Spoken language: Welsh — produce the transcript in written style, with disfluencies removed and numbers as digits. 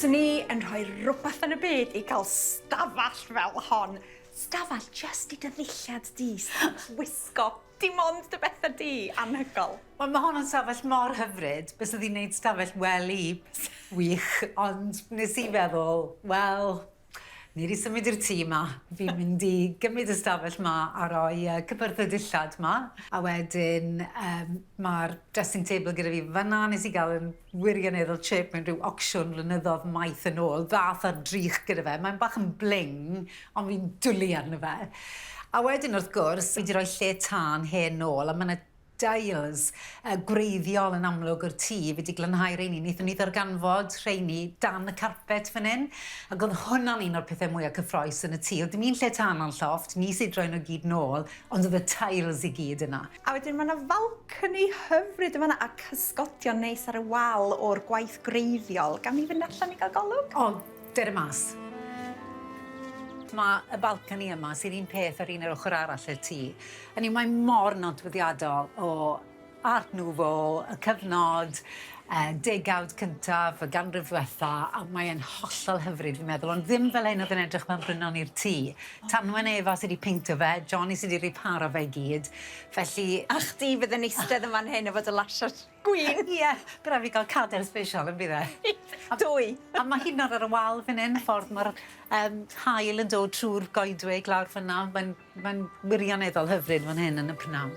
Fyswn ni yn rhoi rhywbeth yn y byd i gael stafell fel hon. Stafell just i dy ddilliad di, wisgo, dim ond dy bethau di, anhygol. Wel, mae hwn yn stafell mor hyfryd, bys oedd hi'n gwneud stafell wely wych, ond nes i feddwl, wel, ni wedi symud i'r tŷ yma. Fi'n mynd i gymryd y stafell yma a roi cyfyrdd y dillad yma. A wedyn, mae'r dressing table gyda fi. Fan'na nes i gael yn wirioneddol chip mewn rhyw aucsiwn flynyddoedd maith yn ôl. Ddath ar drych gyda fe. Mae'n bach yn bling, ond fi'n dwlu arno fe. A wedyn wrth gwrs, fi wedi rhoi lle tân hen ôl, a mae yna dails gwreiddiol yn amlwg o'r tŷ. Fi wedi glanhau rheini. Wnaethon ni ddarganfod rheini dan y carpet fan hyn. Ac oedd hwnna'n un o'r pethau mwyaf cyffroes yn y tŷ. Oedd dim un lle tân o'n llofft, ni sydd droen o gyd nôl, ond oedd y tiles i gyd yna. A wedyn mae yna balconi hyfryd yma a cysgodion neis ar y wal o'r gwaith greiddiol. Gan ni fynd allan i gael golwg? O, dere mas. Mae y balconi yma sydd un peth ar un ar ochr arall y tŷ. Hynny mae mor nodweddiadol o Art Nouveau, y cyfnod, degawd cyntaf, y ganrif ddiwetha, a mae'n hollol hyfryd, fi'n meddwl, ond ddim fel ein oedd yn edrych mewn brynon i'r tŷ. Tanwen Eva sydd wedi peinto fe, Johnny sydd wedi riparo fe i gyd, felly... A chdi fydd yn eistedd yma'n hyn efo dy lasiad gwyn. Ie, bydd fi gael cader special yn bydd e. Dwy. A mae hyn ar y wal fan hyn, ffordd mae'r haul yn dod trwy'r goedwig lawr fan'na. Mae'n wirioneddol hyfryd fan hyn yn y prynawn.